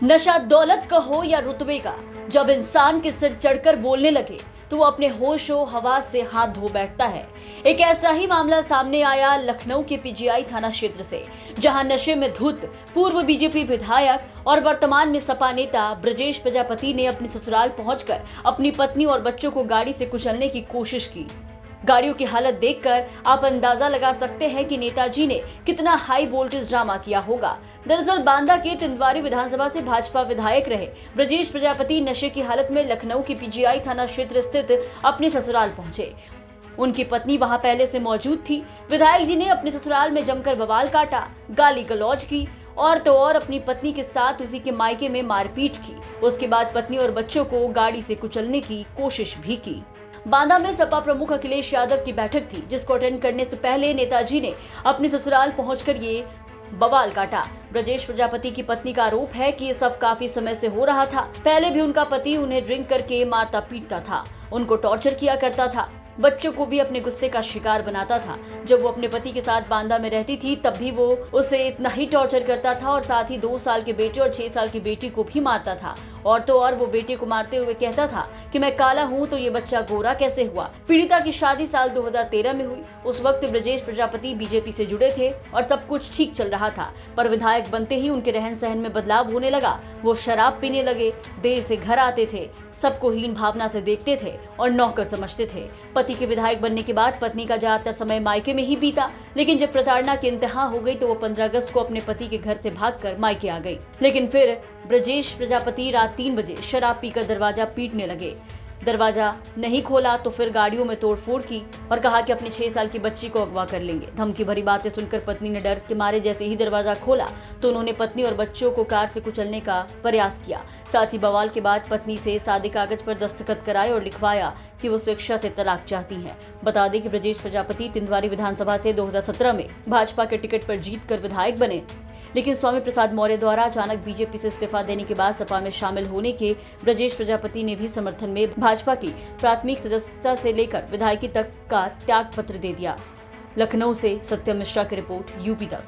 नशा दौलत का हो या रुतबे का, जब इंसान के सिर चढ़कर बोलने लगे तो वो अपने होशो हवास से हाथ धो बैठता है। एक ऐसा ही मामला सामने आया लखनऊ के पीजीआई थाना क्षेत्र से, जहां नशे में धुत पूर्व बीजेपी विधायक और वर्तमान में सपा नेता ब्रजेश प्रजापति ने अपने ससुराल पहुंचकर अपनी पत्नी और बच्चों को गाड़ी से कुचलने की कोशिश की। गाड़ियों की हालत देखकर आप अंदाजा लगा सकते हैं कि नेताजी ने कितना हाई वोल्टेज ड्रामा किया होगा। दरअसल बांदा के टिंडवारी विधानसभा से भाजपा विधायक रहे ब्रजेश प्रजापति नशे की हालत में लखनऊ के पीजीआई थाना क्षेत्र स्थित अपने ससुराल पहुंचे। उनकी पत्नी वहां पहले से मौजूद थी। विधायक जी ने अपने ससुराल में जमकर बवाल काटा, गाली गलौज की और तो और अपनी पत्नी के साथ उसी के मायके में मारपीट की। उसके बाद पत्नी और बच्चों को गाड़ी से कुचलने की कोशिश भी की। बांदा में सपा प्रमुख अखिलेश यादव की बैठक थी, जिसको अटेंड करने से पहले नेताजी ने अपने ससुराल पहुंचकर ये बवाल काटा। ब्रजेश प्रजापति की पत्नी का आरोप है कि ये सब काफी समय से हो रहा था। पहले भी उनका पति उन्हें ड्रिंक करके मारता पीटता था, उनको टॉर्चर किया करता था, बच्चों को भी अपने गुस्से का शिकार बनाता था। जब वो अपने पति के साथ बांदा में रहती थी तब भी वो उसे इतना ही टॉर्चर करता था और साथ ही 2 साल के बेटे और 6 साल की बेटी को भी मारता था। और तो और वो बेटे को मारते हुए कहता था कि मैं काला हूँ तो ये बच्चा गोरा कैसे हुआ। पीड़िता की शादी साल 2013 में हुई। उस वक्त ब्रजेश प्रजापति बीजेपी से जुड़े थे और सब कुछ ठीक चल रहा था, पर विधायक बनते ही उनके रहन सहन में बदलाव होने लगा। वो शराब पीने लगे, देर से घर आते थे, सबको हीन भावना से देखते थे और नौकर समझते थे। पति के विधायक बनने के बाद पत्नी का ज्यादातर समय मायके में ही बीता, लेकिन जब प्रताड़ना की इंतहा हो गई तो वो 15 अगस्त को अपने पति के घर से भागकर मायके आ गई। लेकिन फिर ब्रजेश प्रजापति रात 3 बजे शराब पीकर दरवाजा पीटने लगे। दरवाजा नहीं खोला तो फिर गाड़ियों में तोड़फोड़ की और कहा कि अपनी 6 साल की बच्ची को अगवा कर लेंगे। धमकी भरी बातें सुनकर पत्नी ने डर के मारे जैसे ही दरवाजा खोला तो उन्होंने पत्नी और बच्चों को कार से कुचलने का प्रयास किया। साथ ही बवाल के बाद पत्नी से सादे कागज पर दस्तखत कराए और लिखवाया कि वो स्वेच्छा से तलाक चाहती हैं। बता दें कि ब्रजेश प्रजापति टिंडवारी विधानसभा से 2017 में भाजपा के टिकट पर जीतकर विधायक बने, लेकिन स्वामी प्रसाद मौर्य द्वारा अचानक बीजेपी से इस्तीफा देने के बाद सपा में शामिल होने के ब्रजेश प्रजापति ने भी समर्थन में भाजपा की प्राथमिक सदस्यता से लेकर विधायकी तक का त्याग पत्र दे दिया। लखनऊ से सत्यम मिश्रा की रिपोर्ट, यूपी तक।